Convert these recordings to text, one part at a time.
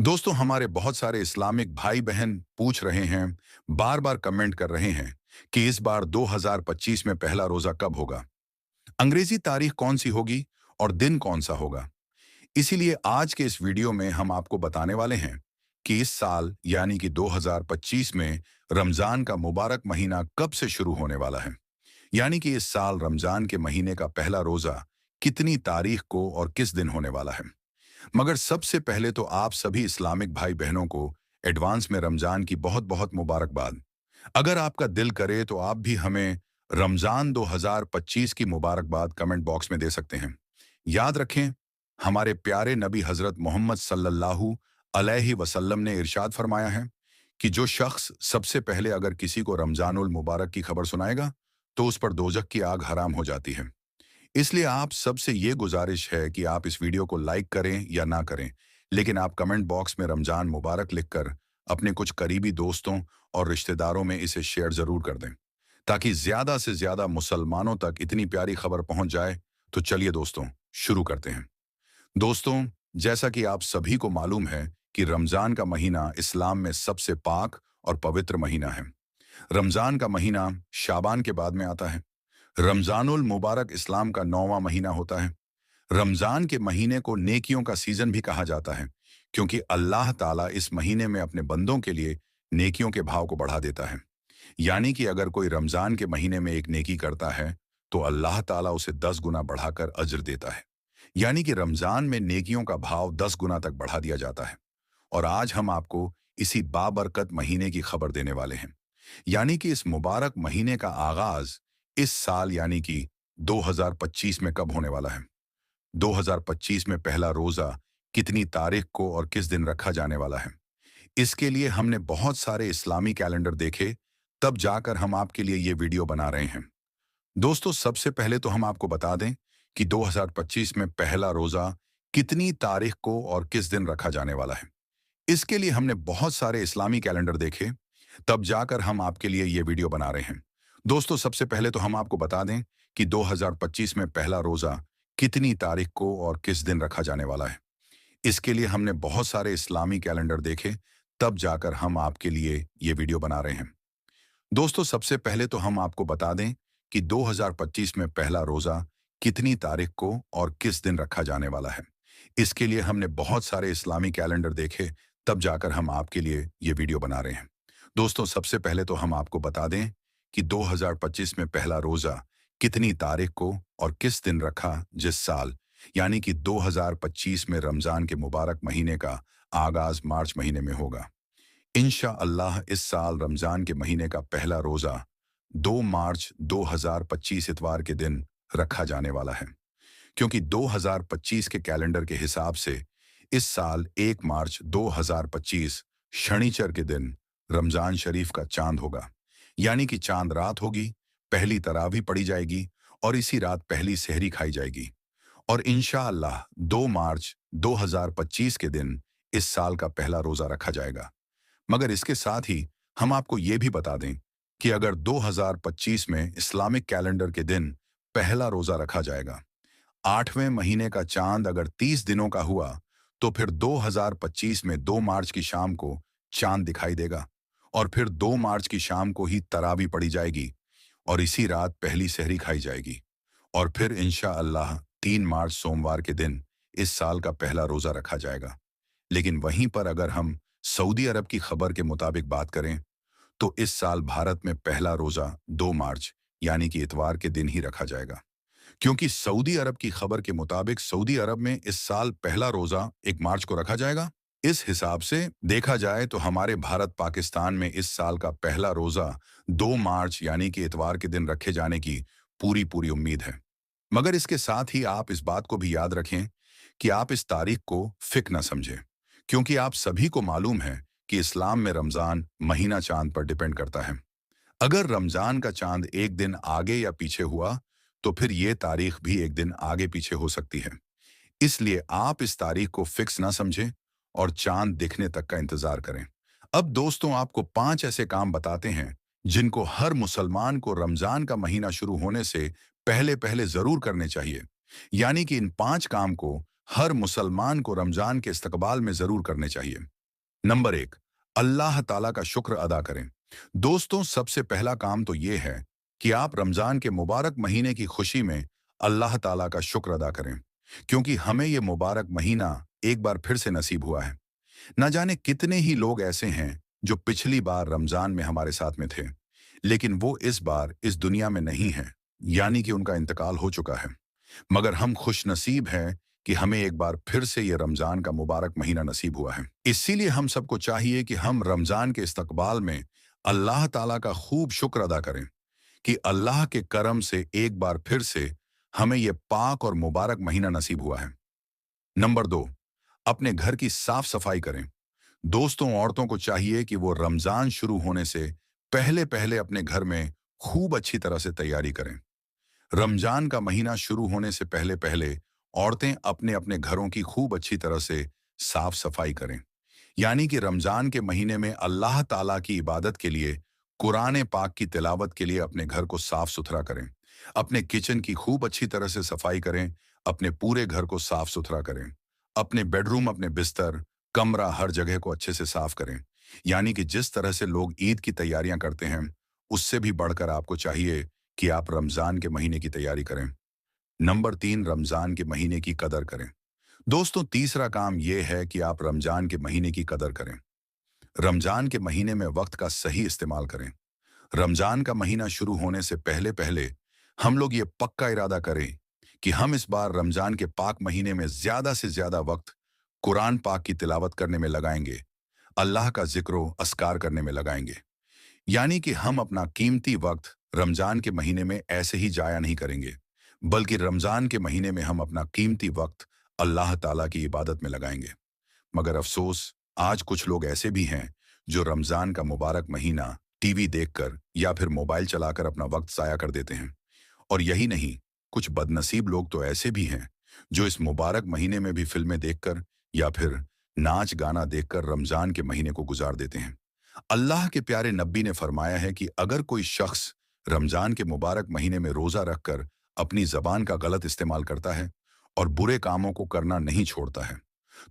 दोस्तों, हमारे बहुत सारे इस्लामिक भाई बहन पूछ रहे हैं, बार बार कमेंट कर रहे हैं कि इस बार 2025 में पहला रोजा कब होगा, अंग्रेजी तारीख कौन सी होगी और दिन कौन सा होगा। इसीलिए आज के इस वीडियो में हम आपको बताने वाले हैं कि इस साल यानी कि 2025 में रमजान का मुबारक महीना कब से शुरू होने वाला है। यानी कि इस साल रमजान के महीने का पहला रोजा कितनी तारीख को और किस दिन होने वाला है। मगर सबसे पहले तो आप सभी इस्लामिक भाई बहनों को एडवांस में रमजान की बहुत बहुत मुबारकबाद। अगर आपका दिल करे तो आप भी हमें रमजान 2025 की मुबारकबाद कमेंट बॉक्स में दे सकते हैं। याद रखें, हमारे प्यारे नबी हजरत मोहम्मद सल्लल्लाहु अलैहि वसल्लम ने इरशाद फरमाया है कि जो शख्स सबसे पहले अगर किसी को रमजानुल मुबारक की खबर सुनाएगा तो उस पर दोजख की आग हराम हो जाती है। इसलिए आप सबसे ये गुजारिश है कि आप इस वीडियो को लाइक करें या ना करें, लेकिन आप कमेंट बॉक्स में रमजान मुबारक लिखकर अपने कुछ करीबी दोस्तों और रिश्तेदारों में इसे शेयर जरूर कर दें, ताकि ज्यादा से ज्यादा मुसलमानों तक इतनी प्यारी खबर पहुंच जाए। तो चलिए दोस्तों, शुरू करते हैं। दोस्तों, जैसा कि आप सभी को मालूम है कि रमजान का महीना इस्लाम में सबसे पाक और पवित्र महीना है। रमजान का महीना शाबान के बाद में आता है। रमजानुल मुबारक इस्लाम का 9वां महीना होता है। रमजान के महीने को नेकियों का सीजन भी कहा जाता है, क्योंकि अल्लाह ताला इस महीने में अपने बंदों के लिए नेकियों के भाव को बढ़ा देता है। यानी कि अगर कोई रमजान के महीने में एक नेकी करता है तो अल्लाह ताला उसे 10 गुना बढ़ाकर अज्र देता है। यानी कि रमजान में नेकियों का भाव 10 गुना तक बढ़ा दिया जाता है। और आज हम आपको इसी बाबरकत महीने की खबर देने वाले हैं। यानी कि इस मुबारक महीने का आगाज इस साल यानी कि 2025 में कब होने वाला है। 2025 में पहला रोजा कितनी तारीख को और किस दिन रखा जाने वाला है, इसके लिए हमने बहुत सारे इस्लामी कैलेंडर देखे, तब जाकर हम आपके लिए ये वीडियो बना रहे हैं। दोस्तों, सबसे पहले तो हम आपको बता दें कि 2025 में पहला रोजा कितनी तारीख को और किस दिन रखा जाने वाला है। इसके लिए हमने बहुत सारे इस्लामी कैलेंडर देखे, तब जाकर हम आपके लिए ये वीडियो बना रहे हैं। दोस्तों, सबसे पहले तो हम आपको बता दें कि 2025 में पहला रोजा कितनी तारीख को और किस दिन रखा जाने वाला है। इसके लिए हमने बहुत सारे इस्लामी कैलेंडर देखे, तब जाकर हम आपके लिए ये वीडियो बना रहे हैं। दोस्तों, सबसे पहले तो हम आपको बता दें कि 2025 में पहला रोजा कितनी तारीख को और किस दिन रखा जाने वाला है। इसके लिए हमने बहुत सारे इस्लामी कैलेंडर देखे, तब जाकर हम आपके लिए ये वीडियो बना रहे हैं। दोस्तों, सबसे पहले तो हम आपको बता दें कि 2025 में पहला रोजा कितनी तारीख को और किस दिन रखा जिस साल यानी कि 2025 में रमजान के मुबारक महीने का आगाज मार्च महीने में होगा। इंशाअल्लाह इस साल रमजान के महीने का पहला रोजा 2 मार्च 2025 इतवार के दिन रखा जाने वाला है, क्योंकि 2025 के कैलेंडर के हिसाब से इस साल 1 मार्च 2025 शनिचर के दिन रमजान शरीफ का चांद होगा। यानी कि चांद रात होगी, पहली तरावी पढ़ी जाएगी और इसी रात पहली सहरी खाई जाएगी। और इंशाअल्लाह 2 मार्च 2025 के दिन इस साल का पहला रोजा रखा जाएगा। मगर इसके साथ ही हम आपको ये भी बता दें कि अगर 2025 में इस्लामिक कैलेंडर के दिन पहला रोजा रखा जाएगा, 8वें महीने का चांद अगर 30 दिनों का हुआ, तो फिर 2025 में 2 मार्च की शाम को चांद दिखाई देगा और फिर 2 मार्च की शाम को ही तरावी पड़ी जाएगी और इसी रात पहली सहरी खाई जाएगी। और फिर इंशाअल्लाह 3 मार्च सोमवार के दिन इस साल का पहला रोजा रखा जाएगा। लेकिन वहीं पर अगर हम सऊदी अरब की खबर के मुताबिक बात करें तो इस साल भारत में पहला रोजा 2 मार्च यानी कि इतवार के दिन ही रखा जाएगा, क्योंकि सऊदी अरब की खबर के मुताबिक सऊदी अरब में इस साल पहला रोजा 1 मार्च को रखा जाएगा। इस हिसाब से देखा जाए तो हमारे भारत पाकिस्तान में इस साल का पहला रोजा 2 मार्च यानी कि इतवार के दिन रखे जाने की पूरी पूरी उम्मीद है। मगर इसके साथ ही आप इस बात को भी याद रखें कि आप इस तारीख को फिक न समझें, क्योंकि आप सभी को मालूम है कि इस्लाम में रमजान महीना चांद पर डिपेंड करता है। अगर रमजान का चांद एक दिन आगे या पीछे हुआ तो फिर ये तारीख भी एक दिन आगे पीछे हो सकती है। इसलिए आप इस तारीख को फिक्स ना समझें और चांद दिखने तक का इंतजार करें। अब दोस्तों, आपको 5 ऐसे काम बताते हैं जिनको हर मुसलमान को रमजान का महीना शुरू होने से पहले पहले जरूर करने चाहिए। यानी कि इन 5 काम को हर मुसलमान को रमजान के इस्तकबाल में जरूर करने चाहिए। नंबर 1, अल्लाह ताला का शुक्र अदा करें। दोस्तों, सबसे पहला काम तो ये है कि आप रमजान के मुबारक महीने की खुशी में अल्लाह ताला का शुक्र अदा करें, क्योंकि हमें ये मुबारक महीना एक बार फिर से नसीब हुआ है। न जाने कितने ही लोग ऐसे हैं जो पिछली बार रमजान में हमारे साथ में थे, लेकिन वो इस बार इस दुनिया में नहीं है, यानी कि उनका इंतकाल हो चुका है। मगर हम खुश नसीब हैं कि हमें एक बार फिर से ये रमजान का मुबारक महीना नसीब हुआ है। इसीलिए हम सबको चाहिए कि हम रमजान के इस्तकबाल में अल्लाह ताला का खूब शुक्र अदा करें कि अल्लाह के करम से एक बार फिर से हमें ये पाक और मुबारक महीना नसीब हुआ है। नंबर 2, अपने घर की साफ सफाई करें। दोस्तों, औरतों को चाहिए कि वो रमजान शुरू होने से पहले पहले अपने घर में खूब अच्छी तरह से तैयारी करें। रमजान का महीना शुरू होने से पहले पहले औरतें अपने अपने घरों की खूब अच्छी तरह से साफ सफाई करें, यानी कि रमजान के महीने में अल्लाह ताला की इबादत के लिए, कुरान पाक की तिलावत के लिए अपने घर को साफ सुथरा करें। अपने किचन की खूब अच्छी तरह से सफाई करें, अपने पूरे घर को साफ सुथरा करें। अपने बेडरूम, अपने बिस्तर, कमरा, हर जगह को अच्छे से साफ करें। यानी कि जिस तरह से लोग ईद की तैयारियां करते हैं, उससे भी बढ़कर आपको चाहिए कि आप रमजान के महीने की तैयारी करें। नंबर 3, रमजान के महीने की कदर करें। दोस्तों, तीसरा काम यह है कि आप रमजान के महीने की कदर करें। रमजान के महीने में वक्त का सही इस्तेमाल करें। रमजान का महीना शुरू होने से पहले पहले हम लोग ये पक्का इरादा करें कि हम इस बार रमजान के पाक महीने में ज्यादा से ज्यादा वक्त कुरान पाक की तिलावत करने में लगाएंगे, अल्लाह का जिक्र अस्कार करने में लगाएंगे। यानी कि हम अपना कीमती वक्त रमजान के महीने में ऐसे ही जाया नहीं करेंगे, बल्कि रमजान के महीने में हम अपना कीमती वक्त अल्लाह ताला की इबादत में लगाएंगे। मगर अफसोस, आज कुछ लोग ऐसे भी हैं जो रमजान का मुबारक महीना टीवी देखकर या फिर मोबाइल चलाकर अपना वक्त जाया कर देते हैं। और यही नहीं, कुछ बदनसीब लोग तो ऐसे भी हैं जो इस मुबारक महीने में भी फिल्में देखकर या फिर नाच गाना देखकर रमजान के महीने को गुजार देते हैं। अल्लाह के प्यारे नबी ने फरमाया है कि अगर कोई शख्स रमजान के मुबारक महीने में रोजा रखकर अपनी जबान का गलत इस्तेमाल करता है और बुरे कामों को करना नहीं छोड़ता है,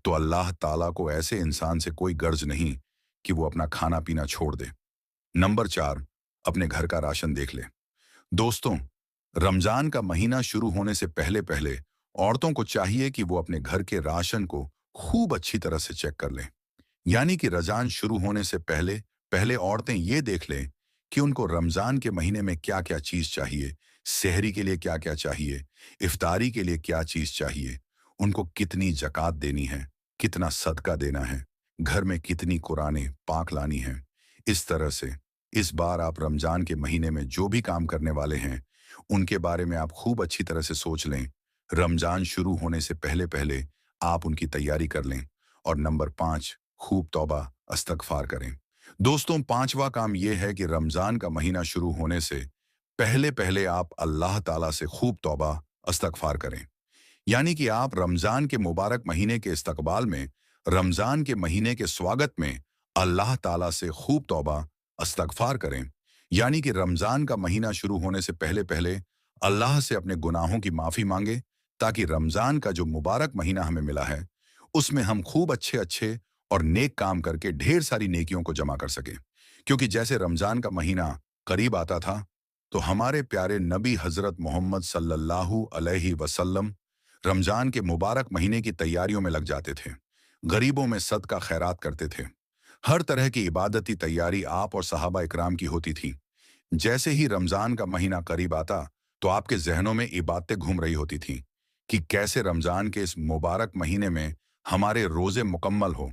तो अल्लाह ताला को ऐसे इंसान से कोई गर्ज नहीं कि वो अपना खाना पीना छोड़ दे। नंबर 4, अपने घर का राशन देख ले। दोस्तों, रमजान का महीना शुरू होने से पहले पहले औरतों को चाहिए कि वो अपने घर के राशन को खूब अच्छी तरह से चेक कर लें। यानी कि रमजान शुरू होने से पहले पहले औरतें ये देख लें कि उनको रमजान के महीने में क्या क्या चीज चाहिए, सहरी के लिए क्या क्या चाहिए, इफ्तारी के लिए क्या चीज चाहिए, उनको कितनी जकात देनी है, कितना सदका देना है, घर में कितनी कुराने पाक लानी है। इस तरह से इस बार आप रमजान के महीने में जो भी काम करने वाले हैं, उनके बारे में आप खूब अच्छी तरह से सोच लें। रमजान शुरू होने से पहले पहले आप उनकी तैयारी कर लें। और नंबर 5, खूब तौबा अस्तगफार करें। दोस्तों, पांचवा काम यह है कि रमजान का महीना शुरू होने से पहले पहले आप अल्लाह ताला से खूब तौबा अस्तगफार करें। यानी कि आप रमजान के मुबारक महीने के इस्तकबाल में, रमजान के महीने के स्वागत में अल्लाह ताला से खूब तौबा अस्तगफार करें। यानी कि रमजान का महीना शुरू होने से पहले पहले अल्लाह से अपने गुनाहों की माफी मांगे, ताकि रमजान का जो मुबारक महीना हमें मिला है उसमें हम खूब अच्छे अच्छे और नेक काम करके ढेर सारी नेकियों को जमा कर सके। क्योंकि जैसे रमजान का महीना करीब आता था, तो हमारे प्यारे नबी हजरत मोहम्मद सल्लल्लाहु अलैहि वसल्लम रमजान के मुबारक महीने की तैयारियों में लग जाते थे। गरीबों में सदका खैरात करते थे। हर तरह की इबादती तैयारी आप और सहाबा इकराम की होती थी। जैसे ही रमजान का महीना करीब आता, तो आपके जहनों में इबादतें घूम रही होती थीं कि कैसे रमजान के इस मुबारक महीने में हमारे रोजे मुकम्मल हो,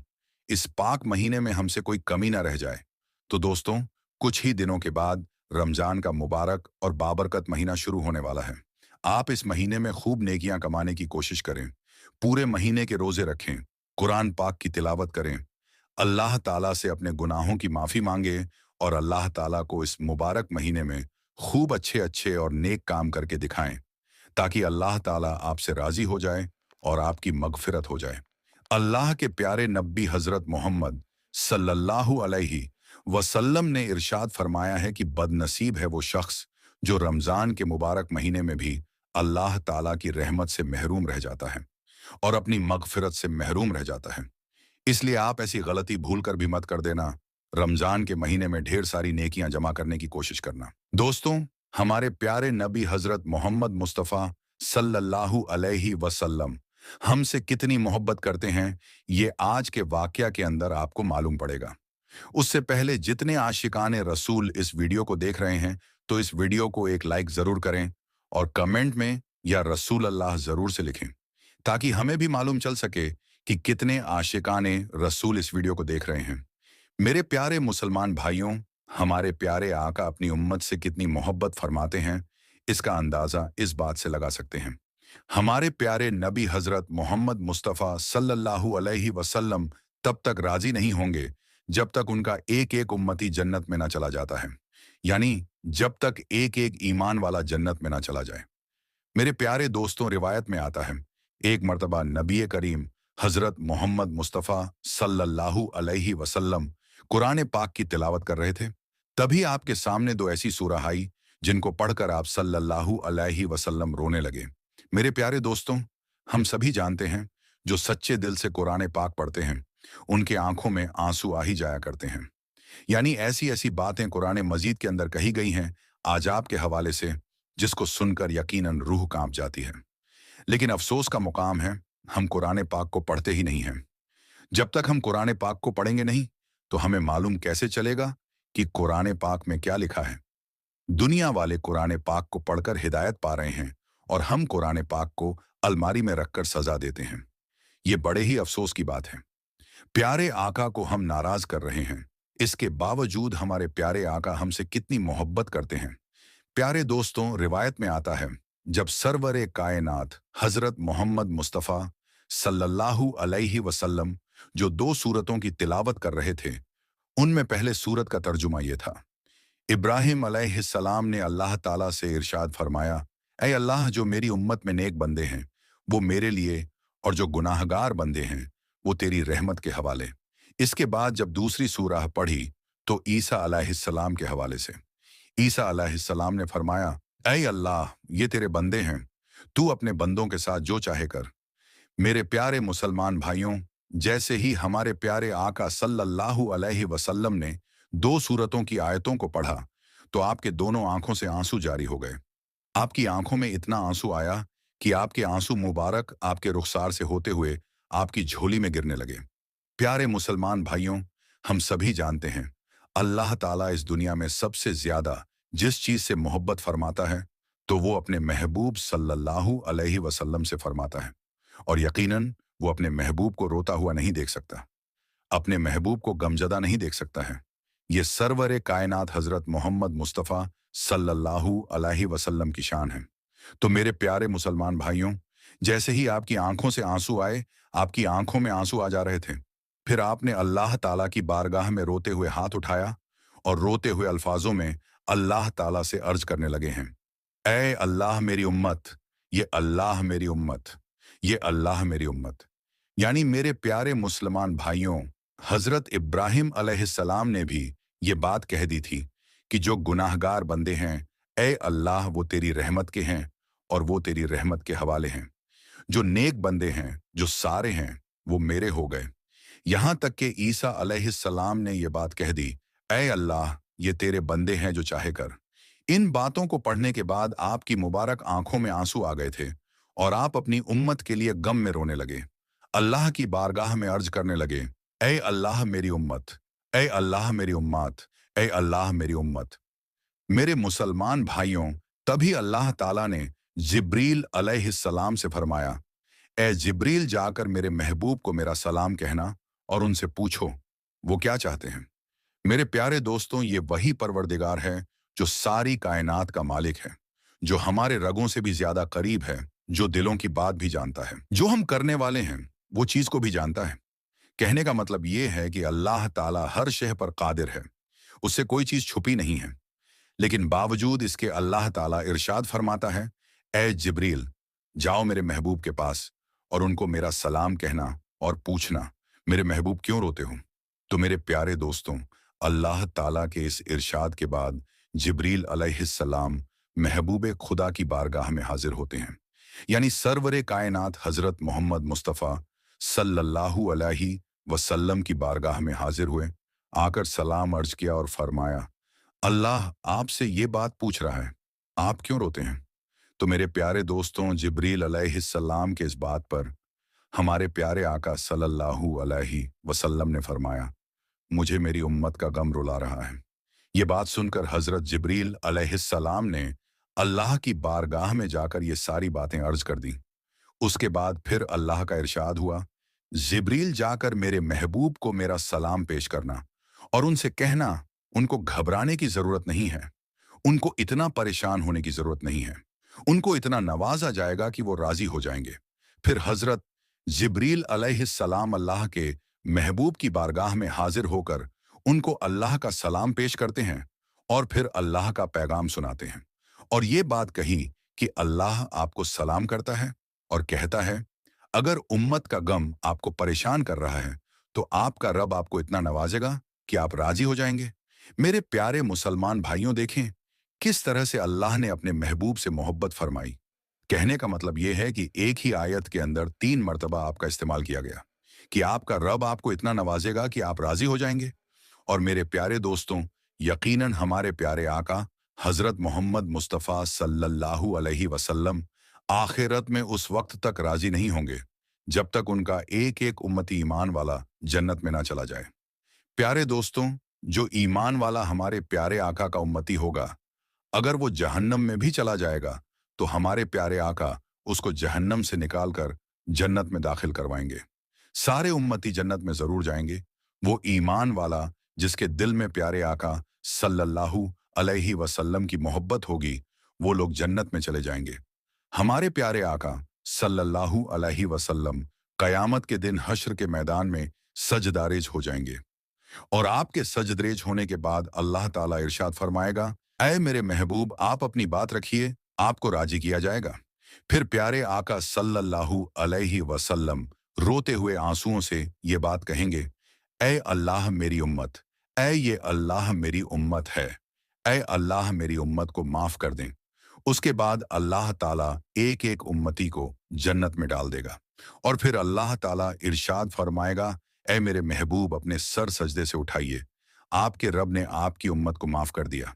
इस पाक महीने में हमसे कोई कमी ना रह जाए। तो दोस्तों, कुछ ही दिनों के बाद रमजान का मुबारक और बाबरकत महीना शुरू होने वाला है। आप इस महीने में खूब नेकियां कमाने की कोशिश करें। पूरे महीने के रोजे रखें, कुरान पाक की तिलावत करें, अल्लाह ताला से अपने गुनाहों की माफी मांगे और अल्लाह ताला को इस मुबारक महीने में खूब अच्छे अच्छे और नेक काम करके दिखाएं, ताकि अल्लाह ताला आपसे राजी हो जाए और आपकी मगफिरत हो जाए। अल्लाह के प्यारे नबी हजरत मोहम्मद सल्लल्लाहु अलैहि वसल्लम ने इरशाद फरमाया है कि बदनसीब है वो शख्स जो रमजान के मुबारक महीने में भी अल्लाह ताला की रहमत से महरूम रह जाता है। और अपनी मगफिरत से महरूम रह जाता है। इसलिए आप ऐसी गलती भूल कर भी मत कर देना। रमजान के महीने में ढेर सारी नेकियां जमा करने की कोशिश करना। दोस्तों, हमारे प्यारे नबी हजरत मोहम्मद मुस्तफ़ा सल्लल्लाहु अलैहि वसल्लम हमसे कितनी मोहब्बत करते हैं, ये आज के वाकया के अंदर आपको मालूम पड़ेगा। उससे पहले जितने आशिकाने रसूल इस वीडियो को देख रहे हैं, तो इस वीडियो को एक लाइक जरूर करें और कमेंट में या रसूल अल्लाह जरूर से लिखें, ताकि हमें भी मालूम चल सके कि कितने आशिकाने रसूल इस वीडियो को देख रहे हैं। मेरे प्यारे मुसलमान भाइयों, हमारे प्यारे आका अपनी उम्मत से कितनी मोहब्बत फरमाते हैं, इसका अंदाजा इस बात से लगा सकते हैं। हमारे प्यारे नबी हजरत मोहम्मद मुस्तफ़ा सल्लल्लाहु अलैहि वसल्लम तब तक राजी नहीं होंगे जब तक उनका एक एक उम्मती जन्नत में ना चला जाता है, यानी जब तक एक एक ईमान वाला जन्नत में ना चला जाए। मेरे प्यारे दोस्तों, रिवायत में आता है, एक मर्तबा नबी करीम हजरत मोहम्मद मुस्तफ़ा सल्लल्लाहु अलैहि वसल्लम कुरान पाक की तिलावत कर रहे थे। तभी आपके सामने दो ऐसी सूरह आई जिनको पढ़कर आप सल्लल्लाहु अलैहि वसल्लम रोने लगे। मेरे प्यारे दोस्तों, हम सभी जानते हैं, जो सच्चे दिल से कुरान पाक पढ़ते हैं उनके आंखों में आंसू आ ही जाया करते हैं। यानी ऐसी ऐसी बातें कुरान मजीद के अंदर कही गई हैं आजाब के हवाले से, जिसको सुनकर यकीनन रूह कांप जाती है। लेकिन अफसोस का मुकाम है, हम कुरान पाक को पढ़ते ही नहीं हैं। जब तक हम कुरान पाक को पढ़ेंगे नहीं, तो हमें मालूम कैसे चलेगा कि कुरान पाक में क्या लिखा है। दुनिया वाले कुरान पाक को पढ़कर हिदायत पा रहे हैं और हम कुरान पाक को अलमारी में रखकर सजा देते हैं। ये बड़े ही अफसोस की बात है। प्यारे आका को हम नाराज कर रहे हैं, इसके बावजूद हमारे प्यारे आका हमसे कितनी मोहब्बत करते हैं। प्यारे दोस्तों, रिवायत में आता है, जब सरवरे कायनात हजरत मोहम्मद मुस्तफ़ा सल्लल्लाहु अलैहि वसल्लम जो दो सूरतों की तिलावत कर रहे थे, उनमें पहले सूरत का तर्जुमा ये था। इब्राहिम अलैहिस्सलाम ने अल्लाह ताला से इरशाद फरमाया, ऐ अल्लाह, जो मेरी उम्मत में नेक बंदे हैं वो मेरे लिए, और जो गुनाहगार बंदे हैं वो तेरी रहमत के हवाले। इसके बाद जब दूसरी सूरह पढ़ी तो ईसा अलैहिस्सलाम के हवाले से। ईसा अलैहिस्सलाम ने फरमाया, ऐ अल्लाह, ये तेरे बंदे हैं, तू अपने बंदों के साथ जो चाहे कर। मेरे प्यारे मुसलमान भाइयों, जैसे ही हमारे प्यारे आका सल्लल्लाहु अलैहि वसल्लम ने दो सूरतों की आयतों को पढ़ा, तो आपके दोनों आंखों से आंसू जारी हो गए। आपकी आंखों में इतना आंसू आया कि आपके आंसू मुबारक आपके रुखसार से होते हुए आपकी झोली में गिरने लगे। प्यारे मुसलमान भाइयों, हम सभी जानते हैं, अल्लाह ताला इस दुनिया में सबसे ज्यादा जिस चीज से मोहब्बत फरमाता है, तो वो अपने महबूब सल्लल्लाहु अलैहि वसल्लम से फरमाता है। और यकीनन वो अपने महबूब को रोता हुआ नहीं देख सकता, अपने महबूब को गमजदा नहीं देख सकता है। ये सरवरे कायनात हजरत मोहम्मद मुस्तफ़ा सल्लल्लाहु अलैहि वसल्लम की शान है। तो मेरे प्यारे मुसलमान भाइयों, जैसे ही आपकी आंखों से आंसू आए, आपकी आंखों में आंसू आ जा रहे थे, फिर आपने अल्लाह ताला की बारगाह में रोते हुए हाथ उठाया और रोते हुए अल्फाजों में अल्लाह ताला से अर्ज करने लगे हैं, ऐ अल्लाह मेरी उम्मत, ये अल्लाह मेरी उम्मत, ये अल्लाह मेरी उम्मत। यानी मेरे प्यारे मुसलमान भाइयों, हजरत इब्राहिम अलैहिस्सलाम ने भी ये बात कह दी थी कि जो गुनाहगार बंदे हैं, ऐ अल्लाह, वो तेरी रहमत के हैं और वो तेरी रहमत के हवाले हैं। जो नेक बंदे हैं, जो सारे हैं, वो मेरे हो गए। यहां तक कि ईसा अलैहिस्सलाम ने ये बात कह दी, ऐ अल्लाह, ये तेरे बंदे हैं, जो चाहे कर। इन बातों को पढ़ने के बाद आपकी मुबारक आंखों में आंसू आ गए थे और आप अपनी उम्मत के लिए गम में रोने लगे। अल्लाह की बारगाह में अर्ज करने लगे, ऐ अल्लाह मेरी उम्मत, ऐ अल्लाह मेरी उम्मत, ऐ अल्लाह मेरी उम्मत। मेरे मुसलमान भाइयों, तभी अल्लाह ताला ने जिब्रील अलैहिस्सलाम से फरमाया, ऐ जिब्रील, जाकर मेरे महबूब को मेरा सलाम कहना और उनसे पूछो वो क्या चाहते हैं। मेरे प्यारे दोस्तों, ये वही परवरदिगार है जो सारी कायनात का मालिक है, जो हमारे रगों से भी ज्यादा करीब है, जो दिलों की बात भी जानता है, जो हम करने वाले हैं वो चीज को भी जानता है। कहने का मतलब ये है कि अल्लाह ताला हर शय पर कादिर है, उससे कोई चीज छुपी नहीं है। लेकिन बावजूद इसके अल्लाह ताला इरशाद फरमाता है, ऐ जिब्रील, जाओ मेरे महबूब के पास और उनको मेरा सलाम कहना और पूछना मेरे महबूब क्यों रोते हो। तो मेरे प्यारे दोस्तों, अल्लाह ताला के इस इरशाद के बाद जिब्रील अलैहिस्सलाम महबूब खुदा की बारगाह में हाजिर होते हैं। यानी सरवरे कायनात हजरत मोहम्मद मुस्तफ़ा सल्लल्लाहु अलैहि वसल्लम की बारगाह में हाजिर हुए, आकर सलाम अर्ज किया और फरमाया, अल्लाह आपसे ये बात पूछ रहा है, आप क्यों रोते हैं? तो मेरे प्यारे दोस्तों, जिब्रील अलैहिस्सलाम के इस बात पर हमारे प्यारे आका सल्लल्लाहु अलैहि वसल्लम ने फरमाया, मुझे मेरी उम्मत का गम रुला रहा है। ये बात सुनकर हजरत जिब्रील अलैहिस्सलाम ने अल्लाह की बारगाह में जाकर ये सारी बातें अर्ज कर दी। उसके बाद फिर अल्लाह का इरशाद हुआ, जिब्रील जाकर मेरे महबूब को मेरा सलाम पेश करना और उनसे कहना, उनको घबराने की जरूरत नहीं है, उनको इतना परेशान होने की जरूरत नहीं है, उनको इतना नवाजा जाएगा कि वो राजी हो जाएंगे। फिर हजरत जिब्रील अलैहिस्सलाम अल्लाह के महबूब की बारगाह में हाजिर होकर उनको अल्लाह का सलाम पेश करते हैं और फिर अल्लाह का पैगाम सुनाते हैं और ये बात कही कि अल्लाह आपको सलाम करता है और कहता है, अगर उम्मत का गम आपको परेशान कर रहा है तो आपका रब आपको इतना नवाजेगा कि आप राजी हो जाएंगे। मेरे प्यारे मुसलमान भाइयों, देखें किस तरह से अल्लाह ने अपने महबूब से मोहब्बत फरमाई। कहने का मतलब यह है कि एक ही आयत के अंदर 3 मर्तबा आपका इस्तेमाल किया गया कि आपका रब आपको इतना नवाजेगा कि आप राजी हो जाएंगे। और मेरे प्यारे दोस्तों, यकीनन हमारे प्यारे आका हजरत मोहम्मद मुस्तफ़ा सल्लल्लाहु अलैहि वसल्लम आखिरत में उस वक्त तक राजी नहीं होंगे जब तक उनका एक एक उम्मती ईमान वाला जन्नत में ना चला जाए। प्यारे दोस्तों, जो ईमान वाला हमारे प्यारे आका का उम्मती होगा, अगर वो जहन्नम में भी चला जाएगा तो हमारे प्यारे आका उसको जहन्नम से निकालकर जन्नत में दाखिल करवाएंगे। सारे उम्मती जन्नत में जरूर जाएंगे। वो ईमान वाला जिसके दिल में प्यारे आका सल्लल्लाहु अलैहि वसल्लम की मोहब्बत होगी, वो लोग जन्नत में चले जाएंगे। हमारे प्यारे आका सल्लल्लाहु अलैहि वसल्लम कयामत के दिन हश्र के मैदान में सजदारेज हो जाएंगे और आपके सजदरेज होने के बाद अल्लाह ताला इरशाद फरमाएगा, ऐ मेरे महबूब, आप अपनी बात रखिए, आपको राजी किया जाएगा। फिर प्यारे आका सल्लल्लाहु अलैहि वसल्लम रोते हुए आंसुओं से ये बात कहेंगे, ऐ अल्लाह मेरी उम्मत, ऐ ये अल्लाह मेरी उम्मत है, ऐ अल्लाह मेरी उम्मत को माफ कर दें। उसके बाद अल्लाह ताला एक एक उम्मती को जन्नत में डाल देगा और फिर अल्लाह ताला इरशाद फरमाएगा, ऐ मेरे महबूब, अपने सर सजदे से उठाइए, आपके रब ने आपकी उम्मत को माफ कर दिया।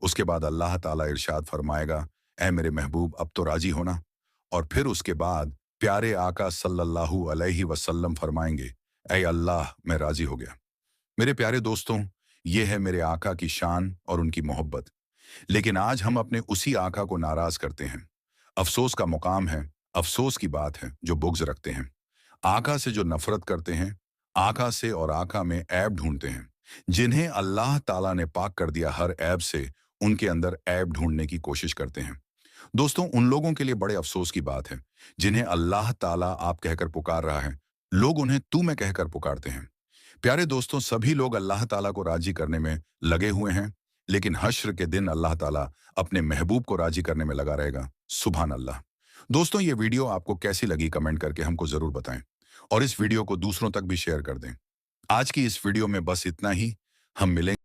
उसके बाद अल्लाह ताला इरशाद फरमाएगा, ऐ मेरे महबूब, अब तो राजी होना। और फिर उसके बाद प्यारे आका सल्लल्लाहु अलैहि वसल्लम फरमाएंगे, ऐ अल्लाह, मैं राजी हो गया। मेरे प्यारे दोस्तों, ये है मेरे आका की शान और उनकी मोहब्बत। लेकिन आज हम अपने उसी आका को नाराज करते हैं। अफसोस का मुकाम है, अफसोस की बात है जो बुग़्ज़ रखते हैं, आका से जो नफरत करते हैं, आका से और आका में ऐब ढूंढते हैं। जिन्हें अल्लाह ताला ने पाक कर दिया हर ऐब से, उनके अंदर ऐब ढूंढने की कोशिश करते हैं। दोस्तों, उन लोगों के लिए बड़े अफसोस की बात है जिन्हें अल्लाह ताला आप कहकर पुकार रहा है, लोग उन्हें तू में कहकर पुकारते हैं। प्यारे दोस्तों, सभी लोग अल्लाह ताला को राजी करने में लगे हुए हैं, लेकिन हश्र के दिन अल्लाह ताला अपने महबूब को राजी करने में लगा रहेगा। सुभान अल्लाह। दोस्तों, ये वीडियो आपको कैसी लगी कमेंट करके हमको जरूर बताएं और इस वीडियो को दूसरों तक भी शेयर कर दें। आज की इस वीडियो में बस इतना ही। हम मिलेंगे